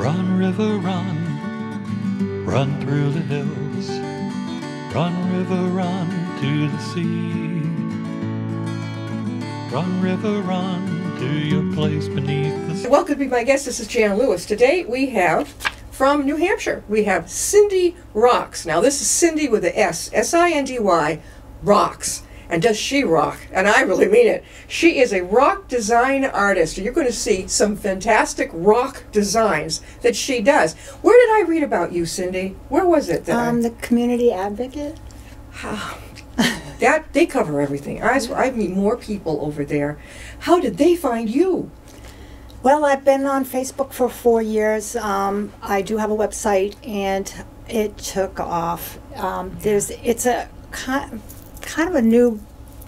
Run, river, run, run through the hills. Run, river, run to the sea. Run, river, run to your place beneath the sea. Welcome to be my guest. This is Jan Lewis. Today we have, from New Hampshire, we have Sindy Rocks. Now this is Sindy with a S, S-I-N-D-Y, rocks. And does she rock? And I really mean it. She is a rock design artist. You're going to see some fantastic rock designs that she does. Where did I read about you, Sindy? Where was it? The Community Advocate. That they cover everything. I meet more people over there. How did they find you? Well, I've been on Facebook for 4 years. I do have a website, and it took off. It's a kind of a new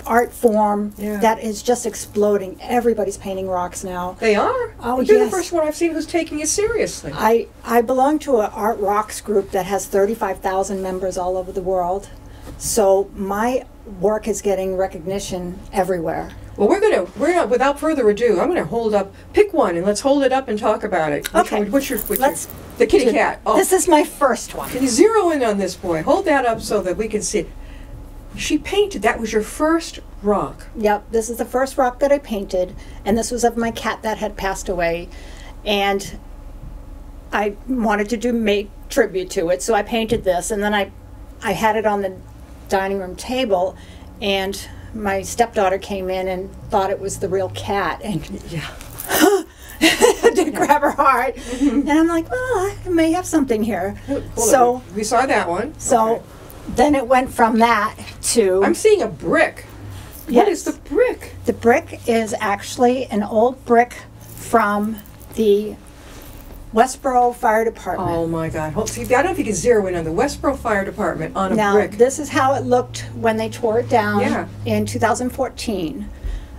art form that is just exploding. Everybody's painting rocks now. They are? Oh, You're yes. the first one I've seen who's taking it seriously. I belong to an Art Rocks group that has 35,000 members all over the world. So my work is getting recognition everywhere. Well, we're gonna without further ado, I'm gonna hold up, pick one, and let's hold it up and talk about it. Okay. What's your the kitty cat? Oh, this is my first one. can you zero in on this boy? Hold that up so that we can see it. She painted, that was your first rock. Yep, this is the first rock that I painted, and this was of my cat that had passed away, and I wanted to make tribute to it, so I painted this, and then I had it on the dining room table, and my stepdaughter came in and thought it was the real cat, and did grab her heart, and I'm like, well, I may have something here. So we saw that one. So. Okay. Then it went from that to... I'm seeing a brick. Yes. What is the brick? The brick is actually an old brick from the Westboro Fire Department. Oh my God. See, I don't know if you can zero in on the Westboro Fire Department on a brick. Now, this is how it looked when they tore it down in 2014.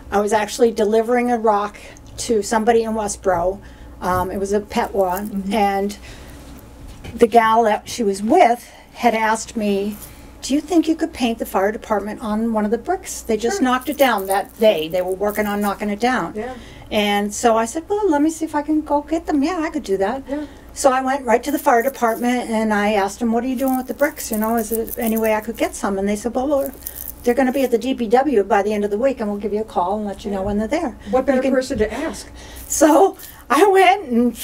I was actually delivering a rock to somebody in Westboro. It was a pet one. And the gal that she was with had asked me, do you think you could paint the fire department on one of the bricks? They just knocked it down that day. They were working on knocking it down. Yeah. And so I said, well, let me see if I can go get them. Yeah, I could do that. Yeah. So I went right to the fire department, and I asked them, what are you doing with the bricks? You know, is there any way I could get some? And they said, well, they're going to be at the DPW by the end of the week, and we'll give you a call and let you know when they're there. What better person to ask? So I went and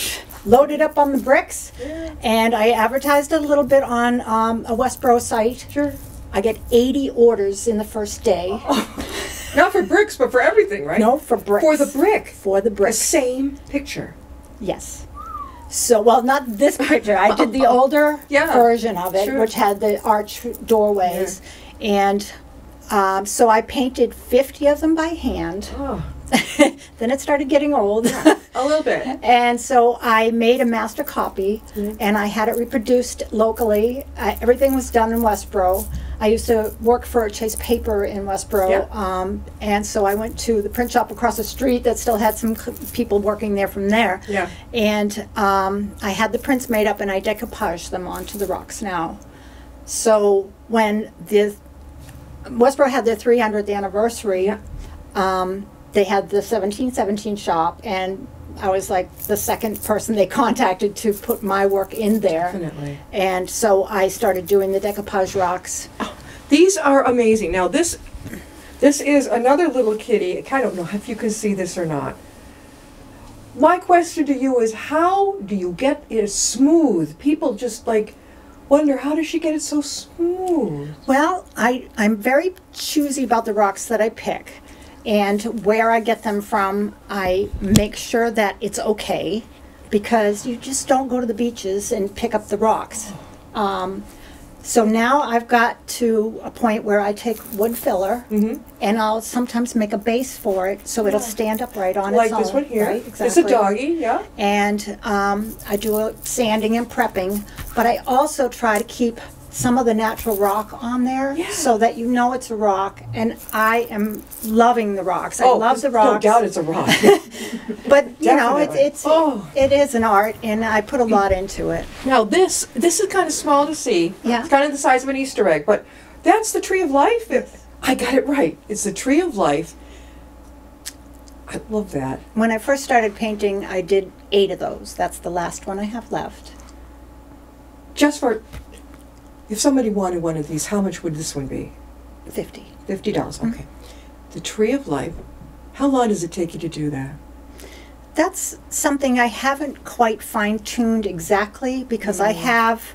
loaded up on the bricks, and I advertised it a little bit on a Westboro site. Sure. I get 80 orders in the first day. Oh. Not for bricks, but for everything, right? No, for bricks. For the brick. For the brick. The same picture. Yes. So, well, not this picture. I did the older version of it, which had the arch doorways. Yeah. And so I painted 50 of them by hand. Oh. Then it started getting old. Yeah, a little bit. And so I made a master copy, and I had it reproduced locally. Everything was done in Westboro. I used to work for Chase Paper in Westboro, and so I went to the print shop across the street that still had some people working there from there. Yeah. And I had the prints made up, and I decoupaged them onto the rocks now. So when the Westboro had their 300th anniversary, they had the 1717 shop, and I was like the second person they contacted to put my work in there. Definitely. And so I started doing the decoupage rocks. Oh, these are amazing. Now this is another little kitty. I don't know if you can see this or not. My question to you is, how do you get it smooth? People just like wonder, how does she get it so smooth? Well, I'm very choosy about the rocks that I pick. And where I get them from, I make sure that it's okay, because you just don't go to the beaches and pick up the rocks. So now I've got to a point where I take wood filler, and I'll sometimes make a base for it so it'll stand upright on its own. Like this one here. Right? Exactly. It's a doggy, yeah. And I do sanding and prepping, but I also try to keep some of the natural rock on there, so that you know it's a rock. And I am loving the rocks. I love the rocks. No doubt it's a rock. But you know, it is an art, and I put a lot into it. Now this is kind of small to see. Yeah. It's kind of the size of an Easter egg, but that's the tree of life. I got it right. It's the tree of life. I love that. When I first started painting, I did 8 of those. That's the last one I have left. Just for, if somebody wanted one of these, how much would this one be? 50. $50, okay. The Tree of Life, how long does it take you to do that? That's something I haven't quite fine-tuned exactly because I have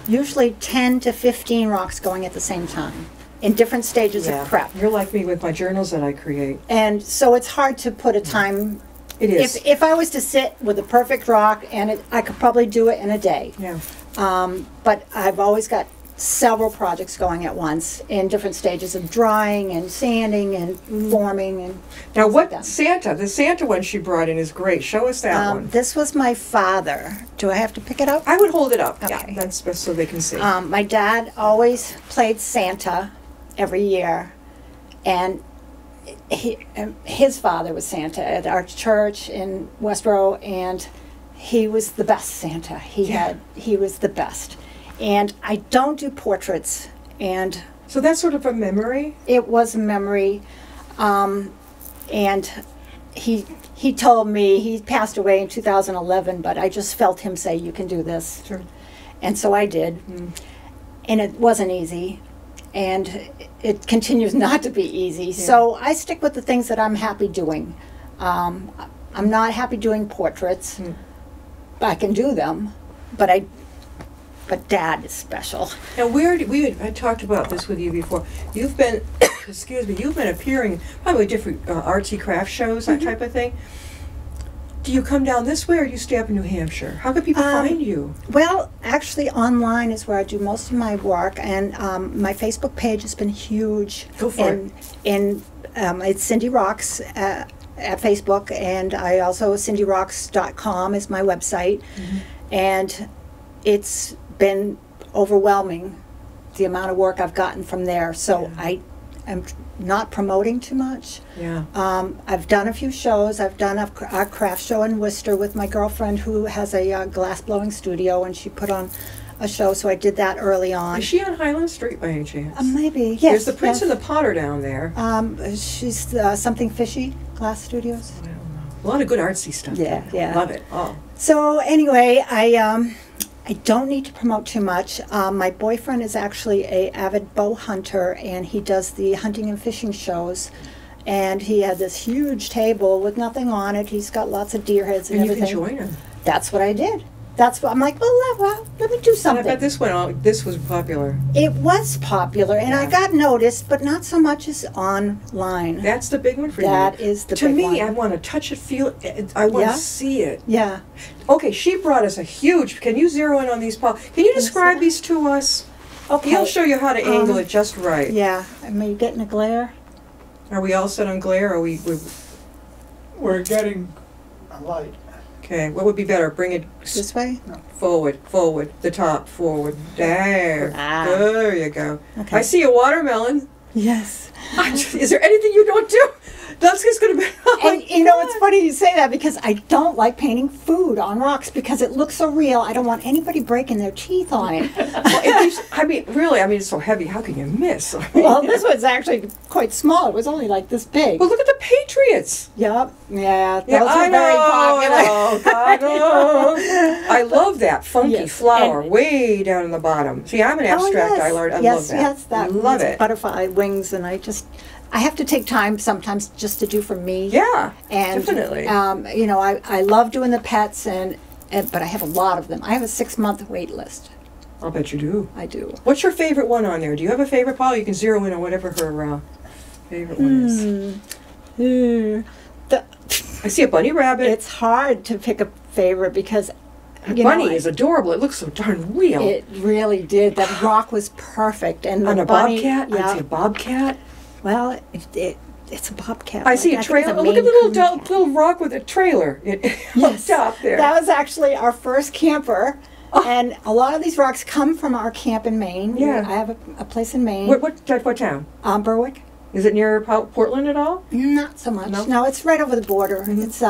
usually 10 to 15 rocks going at the same time in different stages of prep. You're like me with my journals that I create. And so it's hard to put a time. It is. If I was to sit with a perfect rock, and I could probably do it in a day. Yeah. But I've always got several projects going at once in different stages of drying and sanding and forming and now things what like that. the Santa one she brought in is great. Show us that one. This was my father. Do I have to pick it up? I would hold it up. Okay. Yeah, that's best so they can see. My dad always played Santa every year, and his father was Santa at our church in Westboro, and he was the best Santa. He was the best. And I don't do portraits, and so that's sort of a memory? it was a memory. And he told me, he passed away in 2011, but I just felt him say, you can do this. Sure. And so I did. And it wasn't easy. And it continues not to be easy. Yeah. So I stick with the things that I'm happy doing. I'm not happy doing portraits. I can do them, but Dad is special. Now, I talked about this with you before. You've been, you've been appearing probably different artsy craft shows, that type of thing. Do you come down this way, or do you stay up in New Hampshire? How can people find you? Well, actually, online is where I do most of my work, and my Facebook page has been huge. Go for it. It's Sindy Rocks at Facebook, and I also cindyrocks.com is my website, and it's been overwhelming the amount of work I've gotten from there. So I'm not promoting too much. Yeah. I've done a few shows. I've done a craft show in Worcester with my girlfriend who has a glass blowing studio, and she put on a show, so I did that early on. Is she on Highland Street by any chance? Maybe, yes. There's the Prince and the Potter down there. She's Something Fishy Glass Studios. I don't know. A lot of good artsy stuff. Yeah, there. yeah. Love it. Oh. So anyway, I don't need to promote too much. My boyfriend is actually a avid bow hunter, and he does the hunting and fishing shows. And he had this huge table with nothing on it. He's got lots of deer heads and everything. You can join him. That's what I did. That's what I'm like. Well, let me do something. And I bet this was popular. It was popular, and I got noticed, but not so much as online. That's the big one for you. That is the to big me, one. I want to touch it, feel it. I want to see it. Yeah. Okay, she brought us a huge. Can you zero in on these, Paul? Can you describe these to us? Okay. He'll show you how to angle it just right. Yeah. Am I getting a glare? Are we all set on glare? Or We're getting a light. Okay, what would be better? Bring it This way? forward, the top, forward. There. Ah. There you go. Okay. I see a watermelon. Yes. Is there anything you don't do? That's just going to be... And you know, it's funny you say that because I don't like painting food on rocks because it looks so real. I don't want anybody breaking their teeth on it. Really, it's so heavy. How can you miss? Well, this one's actually quite small. It was only like this big. Well, look at the Patriots. Yep. Yeah. Those Yeah, are very popular. I know. I love that funky Yes, flower and- way down in the bottom. See, I'm an abstract. I love that. Yes, Love it. Butterfly wings, and I have to take time sometimes just to do for me. Yeah, And, definitely. I love doing the pets, but I have a lot of them. I have a 6-month wait list. I'll bet you do. I do. What's your favorite one on there? Do you have a favorite, Paul? You can zero in on whatever her favorite one is. I see a bunny rabbit. It's hard to pick a favorite because Bunny is adorable. It looks so darn real. It really did. That rock was perfect, and on the a bunny, bobcat? Yeah. I'd say a bobcat. Well, it's a bobcat. I see a think trailer. it's a Look at the Maine Coon cat. little rock with a trailer up top there. That was actually our first camper. And a lot of these rocks come from our camp in Maine. Yeah. I have a place in Maine. What town? Berwick. Is it near Portland at all? Not so much. No? No, it's right over the border. Mhm. It's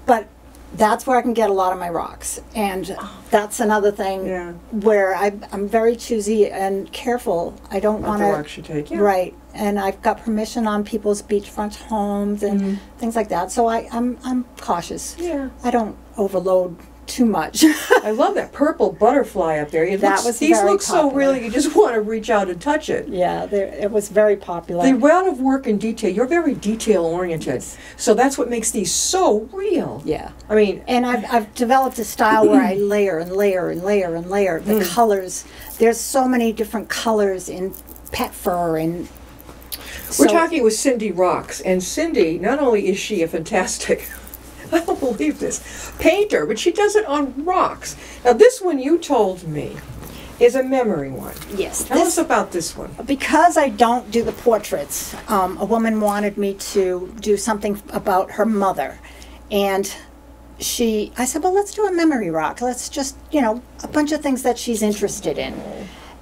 but that's where I can get a lot of my rocks. And that's another thing where I'm very choosy and careful. I don't want the rocks you take. Yeah. Right. And I've got permission on people's beachfront homes and things like that. So I'm cautious. Yeah. I don't overload too much. I love that purple butterfly up there. These look so real, you just want to reach out and touch it. Yeah, it was very popular. The amount of work and detail, you're very detail oriented. Yes. So that's what makes these so real. Yeah. I mean, and I've developed a style where I layer and layer and layer and layer the colors. There's so many different colors in pet fur and we're talking with Sindy Rocks, and Sindy, not only is she a fantastic I don't believe this. Painter, but she does it on rocks. Now, this one you told me is a memory one. Yes. Tell us about this one. Because I don't do the portraits, a woman wanted me to do something about her mother. And I said, well, let's do a memory rock. Let's just, a bunch of things that she's interested in.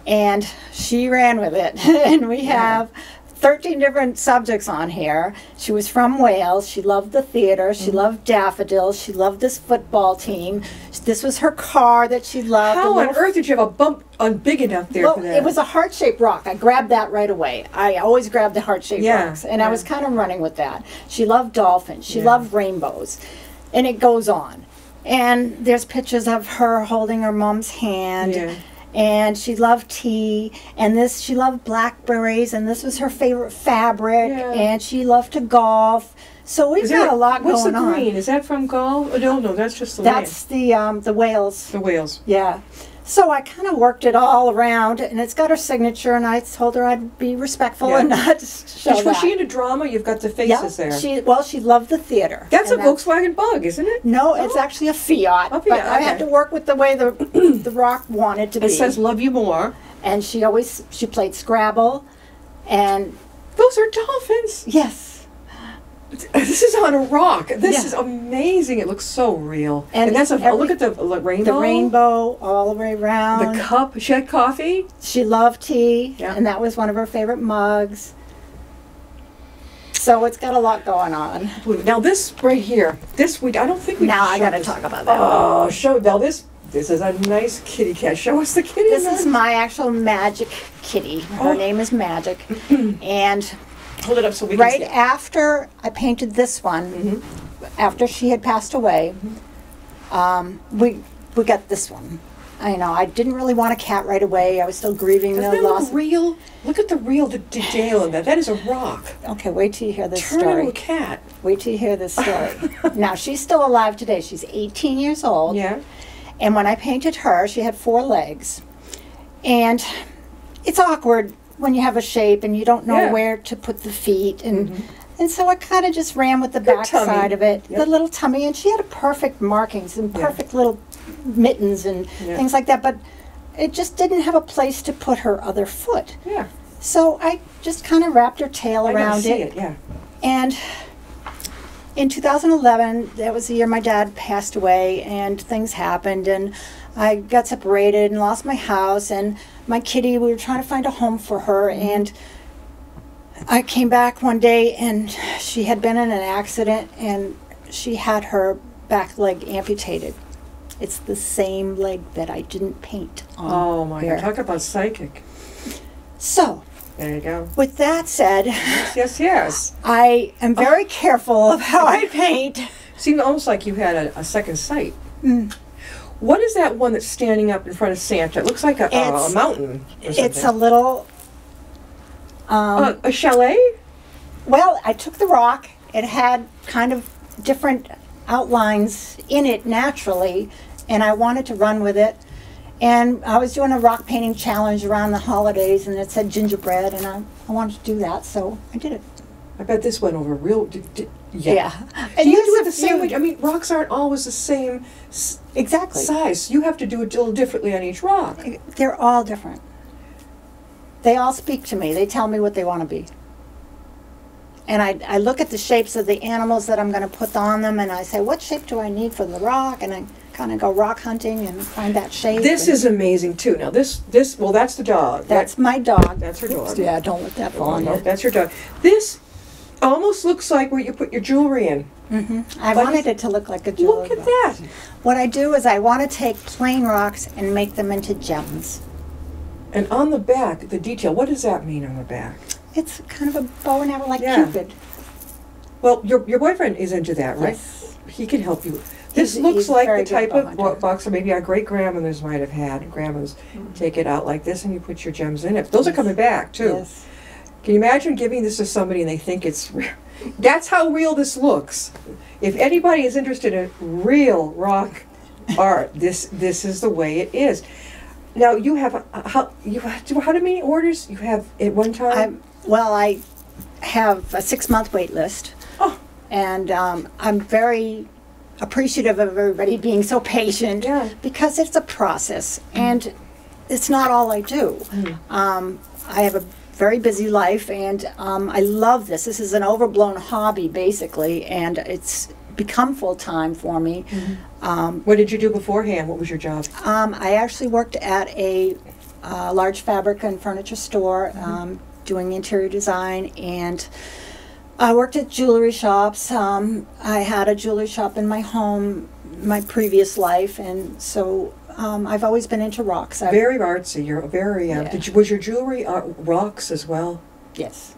And she ran with it. And we have 13 different subjects on here. She was from Wales. She loved the theater. She loved daffodils. She loved this football team. This was her car that she loved. How on earth did you have a bump on big enough there for that? It was a heart-shaped rock. I grabbed that right away. I always grabbed the heart-shaped rocks. And I was kind of running with that. She loved dolphins. She loved rainbows. And it goes on. And there's pictures of her holding her mom's hand. Yeah. And she loved tea, and she loved blackberries, and this was her favorite fabric, and she loved to golf. So we've got a lot going on. What's the green? Is that from golf? Oh, no, that's just the That's the whales. The whales. Yeah. So I kind of worked it all around, and it's got her signature, and I told her I'd be respectful and not show that. Was she into drama? You've got the faces there. She loved the theater. That's a Volkswagen Bug, isn't it? No, it's actually a Fiat. But I had to work with the way the rock wanted to be. It says "Love You More," and she played Scrabble, and those are dolphins. Yes. This is on a rock. This is amazing. It looks so real. And that's look at the rainbow. The rainbow all the way around. The cup. She had coffee. She loved tea, and that was one of her favorite mugs. So it's got a lot going on. Now this right here, I don't think we. Now I got to talk about that. Oh, this is a nice kitty cat. Show us the kitty. This is my actual Magic kitty. Her name is Magic, and. Hold it up so we can see. Right after I painted this one, after she had passed away, we got this one. I didn't really want a cat right away. I was still grieving the loss. Look real. Look at the real detail in that. That is a rock. Okay, wait till you hear this story. Turn into a cat. Wait till you hear this story. Now, she's still alive today. She's 18 years old. Yeah. And when I painted her, she had 4 legs. And it's awkward when you have a shape and you don't know where to put the feet. And so I kind of just ran with the back side of it, the little tummy. And she had a perfect markings and perfect little mittens and things like that. But it just didn't have a place to put her other foot. Yeah. So I just kind of wrapped her tail around it. Yeah. And in 2011, that was the year my dad passed away, and things happened, and I got separated and lost my house, and my kitty, we were trying to find a home for her, and I came back one day, and she had been in an accident, and she had her back leg amputated. It's the same leg that I didn't paint on. Oh my God, talk about psychic. So, there you go. With that said, yes. I am very careful of how I paint. Seemed almost like you had a second sight. What is that one that's standing up in front of Santa? It looks like a mountain. It's a little... a chalet? Well, I took the rock. It had kind of different outlines in it naturally, and I wanted to run with it. And I was doing a rock painting challenge around the holidays, and it said gingerbread, and I wanted to do that, so I did it. I bet this went over real... Yeah. And you do it the same way? I mean, rocks aren't always the same size. You have to do it a little differently on each rock. They're all different. They all speak to me. They tell me what they want to be. And I look at the shapes of the animals that I'm going to put on them, and I say, what shape do I need for the rock? And I kind of go rock hunting and find that shape. This is amazing, too. Now, that's the dog. That's my dog. That's her dog. Yeah, don't let that fall on you. you. That's your dog. This, almost looks like where you put your jewelry in. I But wanted it to look like a jewelry Look at box. that. What I do is I want to take plain rocks and make them into gems. And on the back, the detail, what does that mean on the back? It's kind of a bow and arrow like Yeah. Cupid. Well, your boyfriend is into that, right? Yes. He can help you. This He's looks like very the good type bow of hunter. box that maybe our great-grandmothers might have had. Grandmas take it out like this and you put your gems in it. Those are coming back, too. Yes. Can you imagine giving this to somebody and they think it's real? That's how real this looks. If anybody is interested in real rock art, this is the way it is. Now you have how many orders you have at one time? I have a 6-month wait list. Oh. And I'm very appreciative of everybody being so patient Yeah. because it's a process and it's not all I do. I have a very busy life and I love this. This is an overblown hobby basically, and it's become full-time for me. What did you do beforehand? What was your job? I actually worked at a large fabric and furniture store doing interior design, and I worked at jewelry shops. I had a jewelry shop in my home, my previous life, and so I've always been into rocks. Very artsy. You're very. Yeah. Was your jewelry rocks as well? Yes.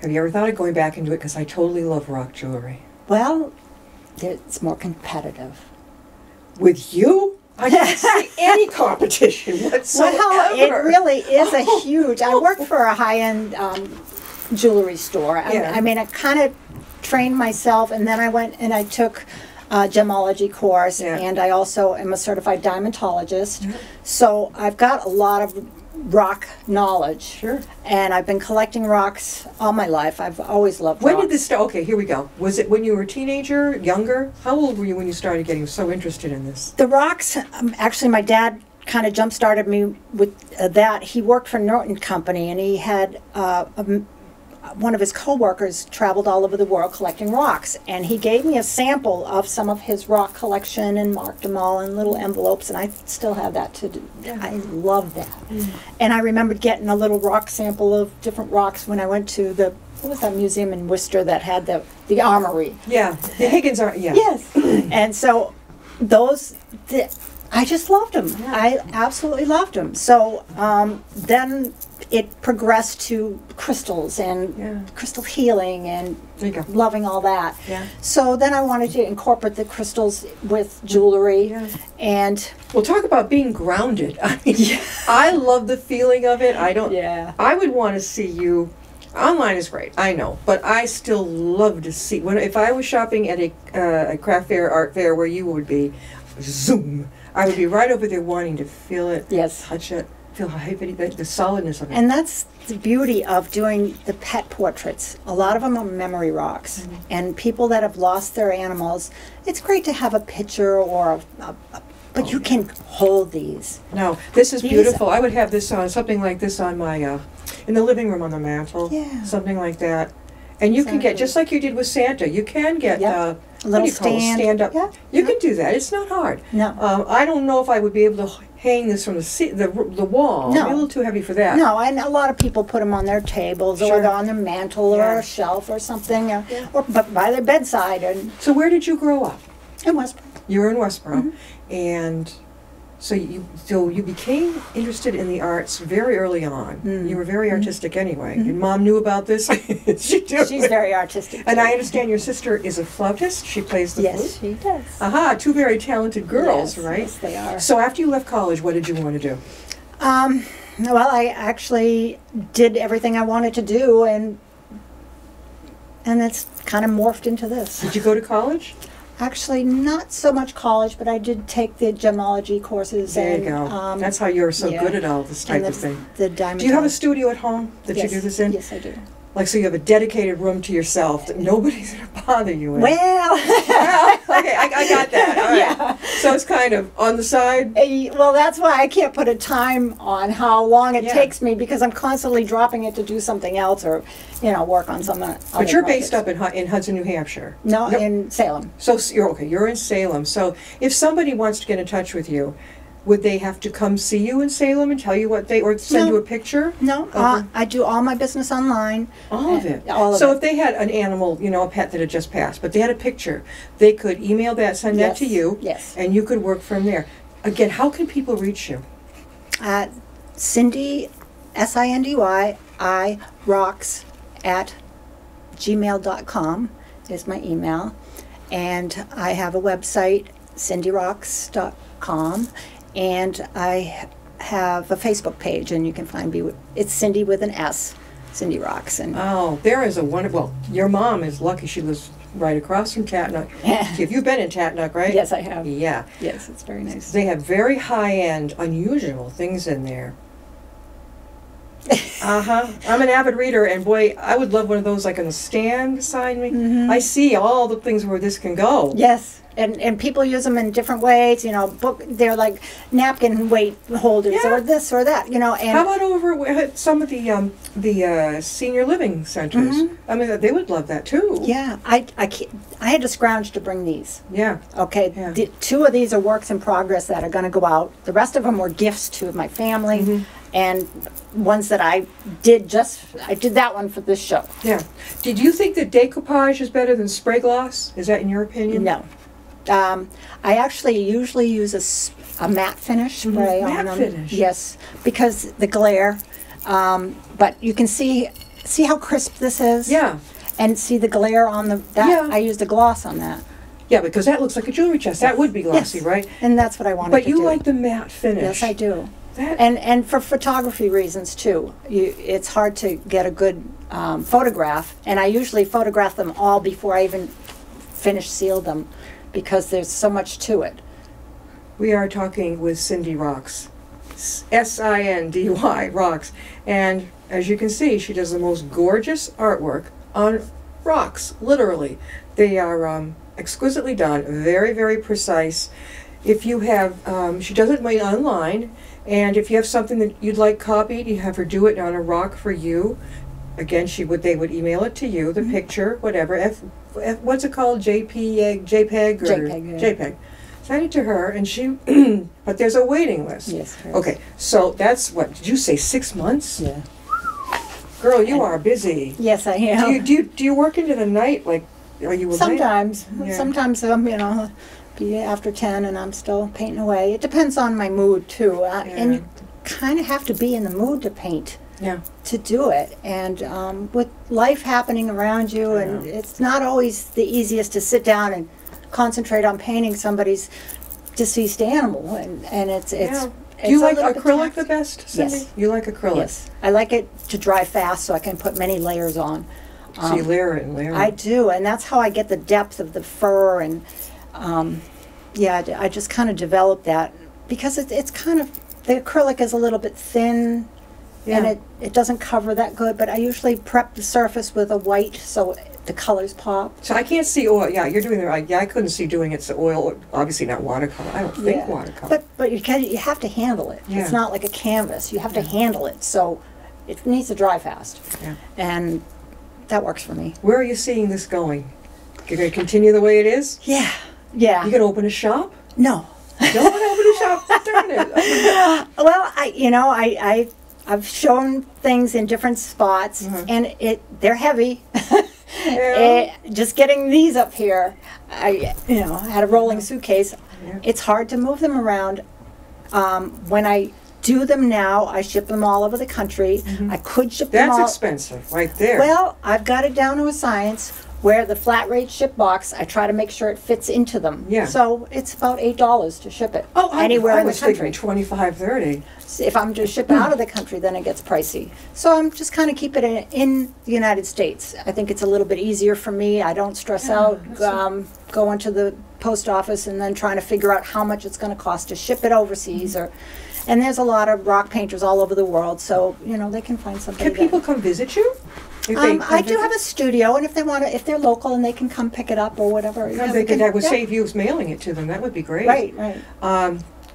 Have you ever thought of going back into it? Because I totally love rock jewelry. Well, it's more competitive. With you, I don't see any competition whatsoever. Well, it really is a huge. I worked for a high-end jewelry store. Yeah. I mean, I kind of trained myself, and then I went and I took a gemology course, Yeah. and I also am a certified diamondologist. So I've got a lot of rock knowledge. Sure. And I've been collecting rocks all my life. I've always loved When rocks. did this start? Okay, here we go. Was it when you were a teenager, younger? How old were you when you started getting so interested in this? The rocks, actually, my dad kind of jump-started me with that. He worked for Norton Company, and he had one of his co-workers traveled all over the world collecting rocks, and he gave me a sample of some of his rock collection and marked them all in little envelopes, and I still have that to do. I love that. And I remembered getting a little rock sample of different rocks when I went to what was that museum in Worcester that had the armory? Yeah, the Higgins are, yeah. Yes. And so I just loved them. I absolutely loved them. So then it progressed to crystals and crystal healing and There you go. loving all that. Yeah. So then I wanted to incorporate the crystals with jewelry. Yeah. And Well, talk about being grounded. I mean, I love the feeling of it. I would want to see you. Online is great, I know, but I still love to see. If I was shopping at a craft fair, art fair, where you would be, zoom, I would be right over there wanting to feel it, Yes. touch it, feel how heavy, the solidness of it. And that's the beauty of doing the pet portraits. A lot of them are memory rocks. And people that have lost their animals, it's great to have a picture or but you can hold these. No, this is These- beautiful. I would have this on, something like this on my, in the living room on the mantle. Yeah. Something like that. And you can get, Exactly. just like you did with Santa, you can get, Yep. what do little you call it, stand. stand up. Yeah. You can do that. It's not hard. No. I don't know if I would be able to hang this from the wall. No. It'd be a little too heavy for that. No, and a lot of people put them on their tables Sure. or they're on their mantle Yeah. or a shelf or something, or but by their bedside and So where did you grow up? in Westbrook. You were in Westboro, Mm-hmm. and so you became interested in the arts very early on. You were very artistic anyway. Your mom knew about this. She did. Mm-hmm. She's very artistic. And too. I understand your sister is a flautist. She plays the flute. Yes, she does. Aha, two very talented girls, Yes, right? yes, they are. So after you left college, what did you want to do? Well, I actually did everything I wanted to do, and it's kind of morphed into this. Did you go to college? Actually, not so much college, but I did take the gemology courses. There and, you go. That's how you're so yeah. good at all this type and of thing. The diamond. Do you have a studio at home that yes. you do this in? Yes, I do. Like, so you have a dedicated room to yourself that nobody's going to bother you in. Well, Okay, I got that. All right. Yeah. So it's kind of on the side. well, that's why I can't put a time on how long it Yeah. takes me because I'm constantly dropping it to do something else or, work on some other But you're based projects. up in Hudson, New Hampshire. No, Yep. in Salem. So you're okay. You're in Salem. So if somebody wants to get in touch with you, would they have to come see you in Salem and tell you what they, or send No. you a picture? No, I do all my business online. All of it. All of So it. if they had an animal, you know, a pet that had just passed, but they had a picture, they could email that, send that to Yes, you, yes. and you could work from there. Again, how can people reach you? Sindy, SINDY, rocks at gmail.com is my email. And I have a website, cindyrocks.com, and I have a Facebook page, and you can find me. It's Sindy with an S, Sindy Rocks. And Oh, there is a wonderful, well, your mom is lucky she lives right across from Tatnuck. You've been in Tatnuck, right? yes, I have. Yeah. Yes, it's very nice. They have very high-end, unusual things in there. I'm an avid reader, and boy, I would love one of those, like on a stand beside me. Mhm. I see all the things where this can go. Yes, and people use them in different ways. You know, they're like napkin weight holders Yeah. or this or that. You know, and How about over at some of the senior living centers? Mhm. I mean, they would love that too. yeah, I had to scrounge to bring these. Yeah. Okay, Yeah. two of these are works in progress that are going to go out. The rest of them were gifts to my family, Mhm. and ones that I did that one for this show. Yeah. Did you think that decoupage is better than spray gloss? Is that in your opinion? No, I actually usually use a matte finish spray on Matte them. finish. Yes, because the glare. But you can see how crisp this is. Yeah. And see the glare on that. Yeah. I used a gloss on that. Yeah, because that looks like a jewelry chest. That would be glossy, Yes. right? And that's what I wanted But to you do. like the matte finish. Yes, I do. That, And for photography reasons too. It's hard to get a good photograph, and I usually photograph them all before I even finish seal them, because there's so much to it. we are talking with Sindy Rocks. SINDY Rocks. And as you can see, she does the most gorgeous artwork on rocks, literally. They are exquisitely done, very, very precise. If you have, she does it online, and if you have something that you'd like copied, you have her do it on a rock for you. Again, they would email it to you, the picture, whatever. What's it called? JPEG? JPEG? Or JPEG, yeah. JPEG. Send it to her, and she, but there's a waiting list. Yes. Correct. Okay, so that's what, did you say 6 months? Yeah. Girl, you are busy. Yes, I am. Do you work into the night? Like, are you a night- Sometimes. Yeah. Sometimes be after 10 and I'm still painting away. It depends on my mood too. And you kind of have to be in the mood to paint Yeah. to do it. And with life happening around you, and it's not always the easiest to sit down and concentrate on painting somebody's deceased animal. And it's Yeah. it's Do you a like little bit acrylic the taxing. best, Cindy? Yes. You like acrylic? Yes. I like it to dry fast so I can put many layers on. So you layer it and layer it. I do, and that's how I get the depth of the fur, and I just kind of developed that because it's kind of, the acrylic is a little bit thin, and Yeah. it doesn't cover that good, but I usually prep the surface with a white so the colors pop. So I can't see oil. Yeah, you're doing the right. Yeah, I couldn't see doing it. So oil, obviously not watercolor. I don't think Yeah. watercolor. But you have to handle it. Yeah. It's not like a canvas. You have to handle it, so it needs to dry fast. Yeah. And that works for me. Where are you seeing this going? You're going to continue the way it is? Yeah. You Yeah. going to open a shop? No. Don't want to open a shop. Darn it. Well, I've shown things in different spots, Mhm. and they're heavy. Yeah. Just getting these up here, I had a rolling suitcase. Yeah. It's hard to move them around. When I do them now, I ship them all over the country. I could ship them That's all. expensive, right there. Well, I've got it down to a science where the flat rate ship box, I try to make sure it fits into them. Yeah. So it's about $8 to ship it I anywhere in the was thinking country. 25, 30. If I'm to ship out of the country, then it gets pricey. So I'm just kind of keep it in the United States. I think it's a little bit easier for me. I don't stress out going to the post office and then trying to figure out how much it's going to cost to ship it overseas. And there's a lot of rock painters all over the world, so they can find something. Can people come visit you? If they come I do visit? have a studio, and if they're local and they can come pick it up or whatever. Yeah, that would save you mailing it to them. That would be great. Right. Are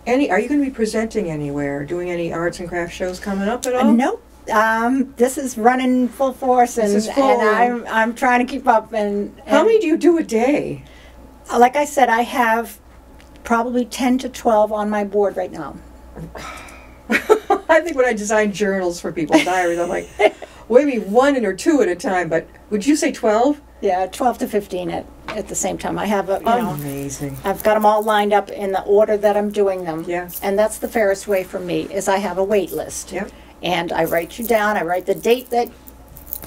you going to be presenting anywhere, doing any arts and crafts shows coming up at all? Nope. This is running full force, and, This is full. and I'm trying to keep up. And How many do you do a day? like I said, I have probably 10 to 12 on my board right now. I think when I design journals for people's diaries, I'm like, maybe 1 or 2 at a time, but would you say 12? Yeah, 12 to 15 at the same time. I have a, Amazing. I've got them all lined up in the order that I'm doing them. Yeah. And that's the fairest way for me, is I have a wait list. Yep. And I write you down, I write the date that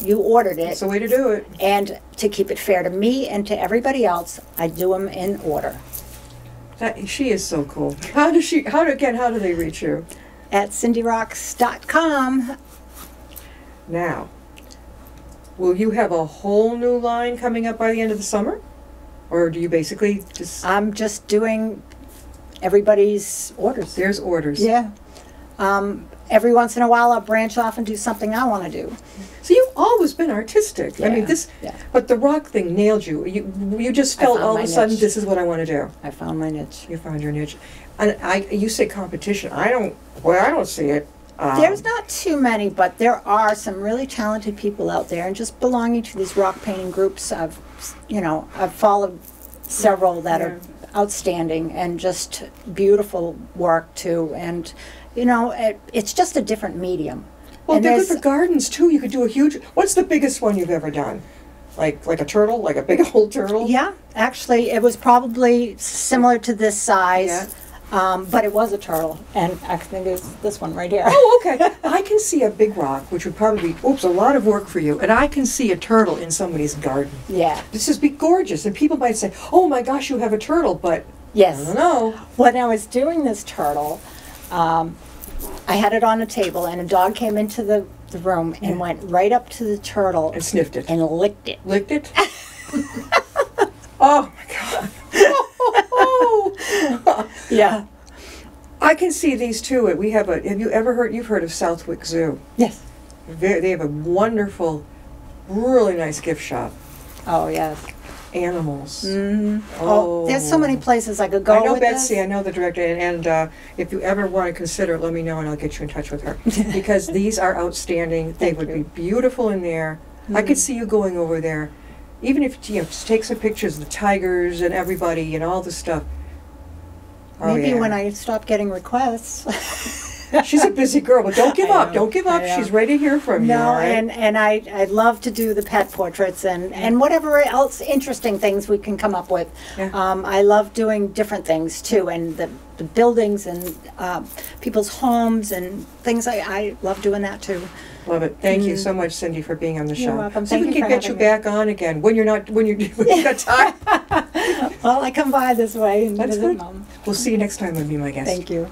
you ordered it. That's the way to do it. And to keep it fair to me and to everybody else, I do them in order. She is so cool. How do they reach you? At cindyrocks.com. Now, will you have a whole new line coming up by the end of the summer? Or do you basically just... I'm just doing everybody's orders. There's orders. Yeah. Every once in a while I'll branch off and do something I want to do. So you've always been artistic. I mean, Yeah. But the rock thing nailed you. You just felt found all my of a sudden, niche. this is what I want to do. I found my niche. You found your niche. And you say competition. I don't see it. There's not too many, but there are some really talented people out there, and just belonging to these rock painting groups, I've followed several that are outstanding and just beautiful work too. And it's just a different medium. Well, And they're good there's- for gardens too. You could do a huge. What's the biggest one you've ever done? Like a turtle, like a big old turtle. Yeah, actually, it was probably similar to this size, but it was a turtle, and I think it's this one right here. Oh, okay. I can see a big rock, which would probably be, a lot of work for you. And I can see a turtle in somebody's garden. Yeah. This is be gorgeous. And people might say, oh my gosh, you have a turtle, but Yes. I don't know. When I was doing this turtle, I had it on a table, and a dog came into the room and went right up to the turtle And sniffed it. and licked it. Licked it? Oh my God. Yeah. I can see these too. Have you ever heard, you've heard of Southwick Zoo? Yes. They have a wonderful, really nice gift shop. Oh, yes. Animals. Oh, there's so many places I could go I know with Betsy, this. I know the director, and if you ever want to consider it, let me know and I'll get you in touch with her. Because these are outstanding. They would be beautiful in there. I could see you going over there, even if just take some pictures of the tigers and everybody and all the stuff. Oh, Maybe yeah. when I stop getting requests. She's a busy girl, but don't give I up. know, Don't give up. I know. She's ready to hear from you. No, all right? and I love to do the pet portraits and whatever else interesting things we can come up with. Yeah. I love doing different things too, and the buildings and people's homes and things. I love doing that too. Love it. Thank you so much, Cindy, for being on the show. You're welcome. See if Thank we you can for get you having me. back on again when you've got time. Well, I come by this way and That's visit good. Mom. We'll see you next time and be my guest. Thank you.